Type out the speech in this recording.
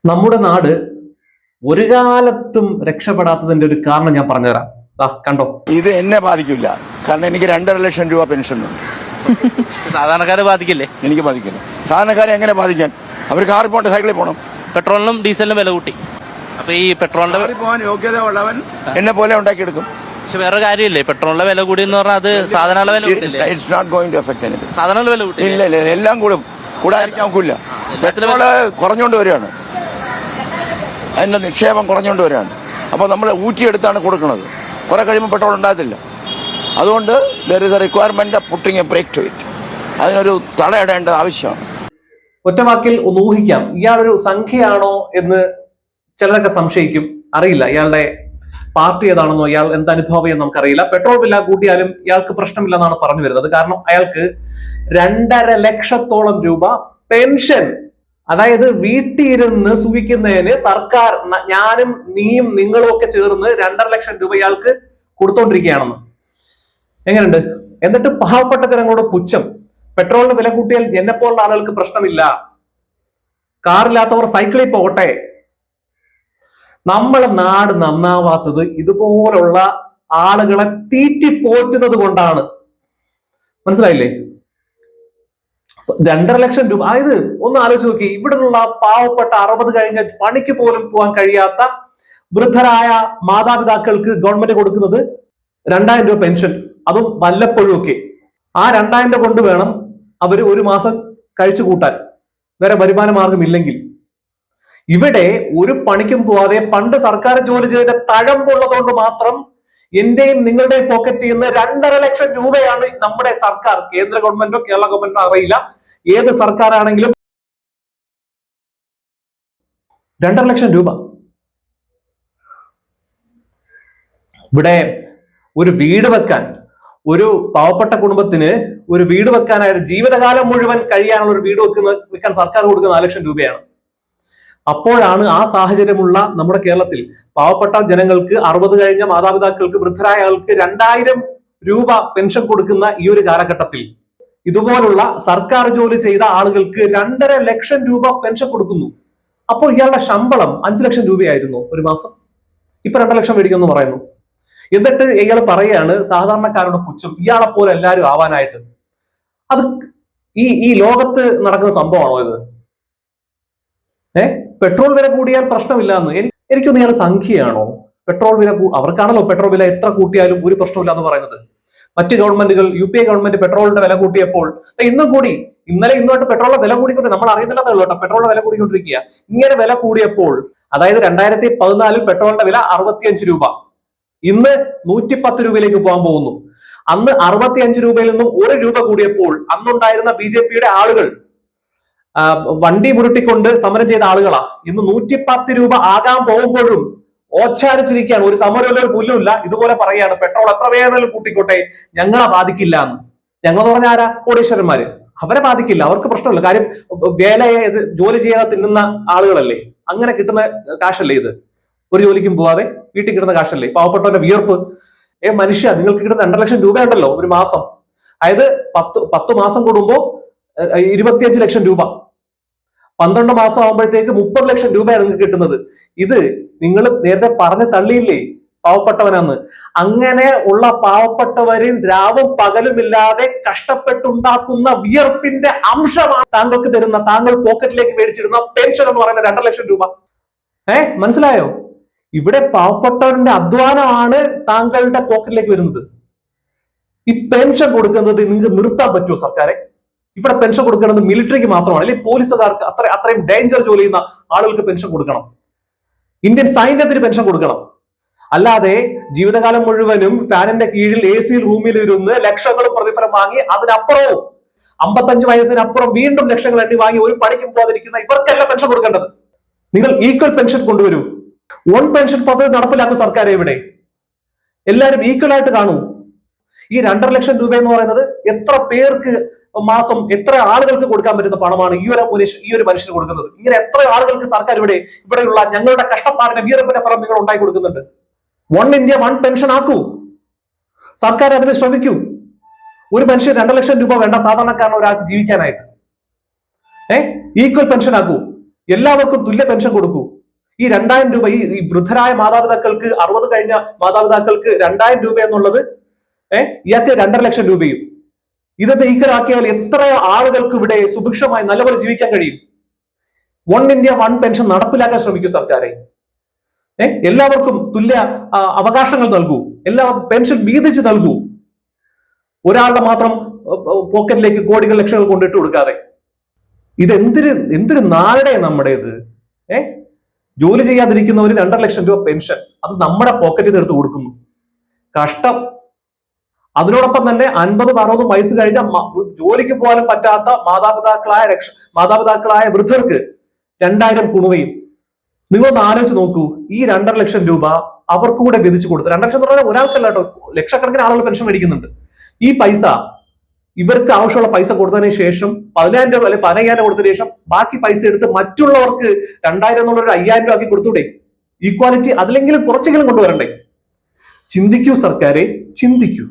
നമ്മുടെ നാട് ഒരു കാലത്തും രക്ഷപ്പെടാത്തതിന്റെ ഒരു കാരണം ഞാൻ പറഞ്ഞുതരാം. കണ്ടോ, ഇത് എന്നെ ബാധിക്കില്ല. കാരണം എനിക്ക് 2.5 ലക്ഷം രൂപ പെൻഷൻ ഉണ്ട്. സാധാരണക്കാരെ ബാധിക്കില്ലേ? എനിക്ക് ബാധിക്കില്ല. സാധാരണക്കാരെ എങ്ങനെ ബാധിക്കാൻ? അവർ കാറിൽ പോകണ്ട, സൈക്കിളിൽ പോകണം. പെട്രോളിനും ഡീസലിനും വില കൂട്ടി. അപ്പൊ ഈ പെട്രോളിന്റെ പോകാൻ യോഗ്യത ഉള്ളവൻ എന്നെ പോലെ ഉണ്ടാക്കിയെടുക്കും. പക്ഷെ വേറെ കാര്യമില്ലേ, പെട്രോളിന്റെ വില കൂടി എന്ന് പറഞ്ഞാൽ അത് സാധാരണ വില it's not going to effect anything. സാധാരണ വില കൂട്ടി ഇല്ല ഇല്ല, എല്ലാം കൂടും. കൂടാതിരിക്കാൻ ഒക്കില്ല. പെട്രോള് കുറഞ്ഞുകൊണ്ട് വരികയാണ്, അതിന്റെ നിക്ഷേപം കുറഞ്ഞുകൊണ്ട് വരികയാണ്. അപ്പോൾ നമ്മൾ ഊറ്റിയെടുത്താണ് കൊടുക്കുന്നത്. കുറെ കഴിയുമ്പോൾ പെട്രോൾ ഉണ്ടാകത്തില്ല. അതുകൊണ്ട് there is a requirement of putting a brake to it. അതിനൊരു തടയിടേണ്ടത് ആവശ്യമാണ്. ഒറ്റവാക്കിൽ ഒന്ന് ഊഹിക്കാം, ഇയാളൊരു സംഖ്യയാണോ എന്ന് ചിലരൊക്കെ സംശയിക്കും. അറിയില്ല ഇയാളുടെ പാർട്ടി ഏതാണെന്നോ ഇയാൾ എന്ത് അനുഭവം നമുക്കറിയില്ല. പെട്രോൾ വില കൂട്ടിയാലും ഇയാൾക്ക് പ്രശ്നമില്ലെന്നാണ് പറഞ്ഞു വരുന്നത്. കാരണം അയാൾക്ക് 2.5 ലക്ഷത്തോളം രൂപ പെൻഷൻ, അതായത് വീട്ടിലിരുന്ന് സുഖിക്കുന്നതിന് സർക്കാർ, ഞാനും നീയും നിങ്ങളും ഒക്കെ ചേർന്ന് 2.5 ലക്ഷം രൂപ ഇയാൾക്ക് കൊടുത്തോണ്ടിരിക്കുകയാണെന്ന്. എങ്ങനെയുണ്ട്? എന്നിട്ട് പാവപ്പെട്ട ജനങ്ങളോട് പുച്ഛം. പെട്രോളിന് വില കൂട്ടിയാൽ എന്നെപ്പോലുള്ള ആളുകൾക്ക് പ്രശ്നമില്ല, കാറില്ലാത്തവർ സൈക്കിളിൽ പോകട്ടെ. നമ്മളെ നാട് നന്നാവാത്തത് ഇതുപോലുള്ള ആളുകളെ തീറ്റിപ്പോറ്റുന്നത് കൊണ്ടാണ്. മനസ്സിലായില്ലേ? 2.5 ലക്ഷം രൂപ, അതായത് ഒന്ന് ആലോചിച്ച് നോക്കി. ഇവിടെയുള്ള പാവപ്പെട്ട 60 കഴിഞ്ഞ പണിക്ക് പോലും പോകാൻ കഴിയാത്ത വൃദ്ധരായ മാതാപിതാക്കൾക്ക് ഗവൺമെന്റ് കൊടുക്കുന്നത് 2000 രൂപ പെൻഷൻ, അതും വല്ലപ്പോഴും ഒക്കെ. ആ 2000 രൂപ കൊണ്ട് വേണം അവര് ഒരു മാസം കഴിച്ചു കൂട്ടാൻ, വേറെ വരുമാന മാർഗം ഇല്ലെങ്കിൽ. ഇവിടെ ഒരു പണിക്കും പോവാതെ പണ്ട് സർക്കാർ ജോലി ചെയ്ത തഴമ്പുള്ളതുകൊണ്ട് മാത്രം എന്റെയും നിങ്ങളുടെയും പോക്കറ്റിൽ നിന്ന് 2.5 ലക്ഷം രൂപയാണ് നമ്മുടെ സർക്കാർ, കേന്ദ്ര ഗവൺമെന്റോ കേരള ഗവൺമെന്റോ അറിയില്ല, ഏത് സർക്കാരാണെങ്കിലും 2.5 ലക്ഷം രൂപ. ഇവിടെ ഒരു വീട് വെക്കാൻ, ഒരു പാവപ്പെട്ട കുടുംബത്തിന് ഒരു വീട് വെക്കാനായിട്ട് ജീവിതകാലം മുഴുവൻ കഴിയാനുള്ള ഒരു വീട് വെക്കാൻ സർക്കാർ കൊടുക്കുന്ന 4 ലക്ഷം രൂപയാണ്. അപ്പോഴാണ് ആ സാഹചര്യമുള്ള നമ്മുടെ കേരളത്തിൽ പാവപ്പെട്ട ജനങ്ങൾക്ക്, 60 കഴിഞ്ഞ മാതാപിതാക്കൾക്ക്, വൃദ്ധരായ ആൾക്ക് 2000 രൂപ പെൻഷൻ കൊടുക്കുന്ന ഈ ഒരു കാലഘട്ടത്തിൽ ഇതുപോലുള്ള സർക്കാർ ജോലി ചെയ്ത ആളുകൾക്ക് 2.5 ലക്ഷം രൂപ പെൻഷൻ കൊടുക്കുന്നു. അപ്പോൾ ഇയാളുടെ ശമ്പളം 5 ലക്ഷം രൂപയായിരുന്നു ഒരു മാസം. ഇപ്പൊ 2 ലക്ഷം മേടിക്കുമെന്ന് പറയുന്നു. എന്നിട്ട് ഇയാൾ പറയാണ് സാധാരണക്കാരുടെ പുച്ഛം, ഇയാളെ പോലെ എല്ലാവരും ആവാനായിട്ട്. അത് ഈ ലോകത്ത് നടക്കുന്ന സംഭവമാണോ ഇത്? പെട്രോൾ വില കൂടിയാൽ പ്രശ്നമില്ല എന്ന് എനിക്കൊന്നും ഇയാൾ സംഖ്യയാണോ? പെട്രോൾ വില അവർക്കാണല്ലോ പെട്രോൾ വില എത്ര കൂട്ടിയാലും ഒരു പ്രശ്നമില്ല എന്ന് പറയുന്നത്. മറ്റ് ഗവൺമെന്റുകൾ, UPA ഗവൺമെന്റ് പെട്രോളിന്റെ വില കൂട്ടിയപ്പോൾ ഇന്നും കൂടി, ഇന്നലെ ഇന്നുമായിട്ട് പെട്രോളിന്റെ വില കൂടിക്കൊണ്ട് നമ്മൾ അറിയുന്നില്ലെന്നേ ഉള്ളൂ കേട്ടോ. പെട്രോളിന്റെ വില കൂടിക്കൊണ്ടിരിക്കുക. ഇങ്ങനെ വില കൂടിയപ്പോൾ, അതായത് 2014 പെട്രോളിന്റെ വില 65 രൂപ, ഇന്ന് 110 രൂപയിലേക്ക് പോകാൻ പോകുന്നു. അന്ന് 65 രൂപയിൽ നിന്നും 1 രൂപ കൂടിയപ്പോൾ അന്നുണ്ടായിരുന്ന BJP-യുടെ ആളുകൾ വണ്ടി മുരുട്ടിക്കൊണ്ട് സമരം ചെയ്ത ആളുകളാ. ഇന്ന് 110 രൂപ ആകാൻ പോകുമ്പോഴും ഓച്ചാരിച്ചിരിക്കുകയാണ്. ഒരു സമരമില്ല, ഒരു പുല്ലുമില്ല. ഇതുപോലെ പറയാണ് പെട്രോൾ എത്ര വേണമെങ്കിലും കൂട്ടിക്കോട്ടെ, ഞങ്ങളെ ബാധിക്കില്ല എന്ന്. ഞങ്ങൾ എന്ന് പറഞ്ഞാൽ ആരാ? കോടീശ്വരന്മാര്. അവരെ ബാധിക്കില്ല, അവർക്ക് പ്രശ്നമില്ല. കാര്യം ജോലി ചെയ്യാതെ തിന്നുന്ന ആളുകളല്ലേ, അങ്ങനെ കിട്ടുന്ന കാശല്ലേ ഇത്. ഒരു ജോലിക്കും പോവാതെ വീട്ടിൽ കിട്ടുന്ന കാശല്ലേ, പാവപ്പെട്ടവന്റെ വിയർപ്പ്. മനുഷ്യ, നിങ്ങൾക്ക് കിട്ടുന്ന 2 ലക്ഷം രൂപ ഉണ്ടല്ലോ ഒരു മാസം, അതായത് 10 മാസം കൂടുമ്പോ 25 ലക്ഷം രൂപ, 12 മാസം ആകുമ്പോഴത്തേക്ക് 30 ലക്ഷം രൂപയാണ് നിങ്ങൾക്ക് കിട്ടുന്നത്. ഇത് നിങ്ങൾ നേരത്തെ പറഞ്ഞ് തള്ളിയില്ലേ പാവപ്പെട്ടവനാന്ന്. അങ്ങനെ ഉള്ള പാവപ്പെട്ടവരിൽ രാവും പകലുമില്ലാതെ കഷ്ടപ്പെട്ടുണ്ടാക്കുന്ന വിയർപ്പിന്റെ അംശമാണ് താങ്കൾക്ക് തരുന്ന, താങ്കൾ പോക്കറ്റിലേക്ക് മേടിച്ചിരുന്ന പെൻഷൻ എന്ന് പറയുന്ന 2.5 ലക്ഷം രൂപ. മനസ്സിലായോ? ഇവിടെ പാവപ്പെട്ടവരുടെ അധ്വാനമാണ് താങ്കളുടെ പോക്കറ്റിലേക്ക് വരുന്നത്. ഈ പെൻഷൻ കൊടുക്കുന്നത് നിങ്ങൾക്ക് നിർത്താൻ പറ്റുമോ സർക്കാരെ? ഇവിടെ പെൻഷൻ കൊടുക്കുന്നത് മിലിറ്ററിക്ക് മാത്രമാണ്, അല്ലെങ്കിൽ പോലീസുകാർക്ക്, അത്രയും ഡേഞ്ചർ ജോലി ചെയ്യുന്ന ആളുകൾക്ക് പെൻഷൻ കൊടുക്കണം. ഇന്ത്യൻ സൈന്യത്തിന് പെൻഷൻ കൊടുക്കണം. അല്ലാതെ ജീവിതകാലം മുഴുവനും ഫാനിന്റെ കീഴിൽ AC റൂമിൽ ഇരുന്ന് ലക്ഷങ്ങളും പ്രതിഫലം വാങ്ങി, അതിനപ്പുറവും 55 വയസ്സിനപ്പുറം വീണ്ടും ലക്ഷങ്ങൾ എണ്ണി വാങ്ങി ഒരു പണിക്കും പോകാതിരിക്കുന്ന ഇവർക്കല്ല പെൻഷൻ കൊടുക്കേണ്ടത്. നിങ്ങൾ ഈക്വൽ പെൻഷൻ കൊണ്ടുവരൂ. 1 പെൻഷൻ പദ്ധതി നടപ്പിലാക്കും സർക്കാർ. ഇവിടെ എല്ലാവരും ഈക്വൽ ആയിട്ട് കാണൂ. ഈ 2.5 ലക്ഷം രൂപ എന്ന് പറയുന്നത് എത്ര പേർക്ക് മാസം, എത്ര ആളുകൾക്ക് കൊടുക്കാൻ പറ്റുന്ന പണമാണ് ഈ ഒരു മനുഷ്യന് കൊടുക്കുന്നത്. ഇങ്ങനെ എത്ര ആളുകൾക്ക് സർക്കാർ ഇവിടെയുള്ള ഞങ്ങളുടെ കഷ്ടപ്പാടിന്റെ വിയർപ്പിന്റെ ഫലം നിങ്ങൾ ഉണ്ടായി കൊടുക്കുന്നുണ്ട്. 1 ഇന്ത്യ 1 പെൻഷൻ ആക്കൂ. സർക്കാർ അതിന് ശ്രമിക്കൂ. ഒരു മനുഷ്യൻ 2 ലക്ഷം രൂപ വേണ്ട സാധാരണക്കാരൻ ഒരാൾക്ക് ജീവിക്കാനായിട്ട്. ഈക്വൽ പെൻഷൻ ആക്കൂ. എല്ലാവർക്കും തുല്യ പെൻഷൻ കൊടുക്കൂ. ഈ 2000 രൂപ ഈ വൃദ്ധരായ മാതാപിതാക്കൾക്ക് 60 കഴിഞ്ഞ മാതാപിതാക്കൾക്ക് 2000 രൂപ എന്നുള്ളത് ഇയാൾക്ക് 2.5 ലക്ഷം രൂപയും. ഇത് ഈക്കറാക്കിയാൽ എത്ര ആളുകൾക്ക് ഇവിടെ സുഭിക്ഷമായി നല്ലപോലെ ജീവിക്കാൻ കഴിയും? 1 ഇന്ത്യ 1 പെൻഷൻ നടപ്പിലാക്കാൻ ശ്രമിക്കൂ സർക്കാരെ. എല്ലാവർക്കും തുല്യ അവകാശങ്ങൾ നൽകൂ, എല്ലാവർക്കും പെൻഷൻ വീതിച്ച് നൽകൂ. ഒരാളുടെ മാത്രം പോക്കറ്റിലേക്ക് കോടികൾ ലക്ഷങ്ങൾ കൊണ്ടിട്ട് കൊടുക്കാതെ. എന്തൊരു നാടെ നമ്മുടേത്. ജോലി ചെയ്യാതിരിക്കുന്നവര് 2.5 ലക്ഷം രൂപ പെൻഷൻ, അത് നമ്മുടെ പോക്കറ്റിൽ നിന്ന് എടുത്ത് കൊടുക്കുന്നു. കഷ്ടം. അതിനോടൊപ്പം തന്നെ 50-60 വയസ്സ് കഴിഞ്ഞ ജോലിക്ക് പോകാനും പറ്റാത്ത മാതാപിതാക്കളായ വൃദ്ധർക്ക് 2000 കുണുകയും. നിങ്ങളൊന്ന് ആലോചിച്ച് നോക്കൂ, ഈ 2.5 ലക്ഷം രൂപ അവർക്ക് കൂടെ വിധിച്ചു കൊടുത്തു. 2 ലക്ഷം എന്ന് പറഞ്ഞാൽ ഒരാൾക്കല്ല കേട്ടോ, ലക്ഷക്കണക്കിന് ആളുകൾ പെൻഷൻ മേടിക്കുന്നുണ്ട്. ഈ പൈസ ഇവർക്ക് ആവശ്യമുള്ള പൈസ കൊടുത്തതിന് ശേഷം 10,000 രൂപ അല്ലെങ്കിൽ 15,000 കൊടുത്തതിന് ശേഷം ബാക്കി പൈസ എടുത്ത് മറ്റുള്ളവർക്ക് 2000 എന്നുള്ള ഒരു 5000 രൂപ ആക്കി കൊടുത്തൂടെ? ഈക്വാലിറ്റി അതിലെങ്കിലും കുറച്ചെങ്കിലും കൊണ്ടുവരണ്ടേ? ചിന്തിക്കൂ സർക്കാരെ, ചിന്തിക്കൂ.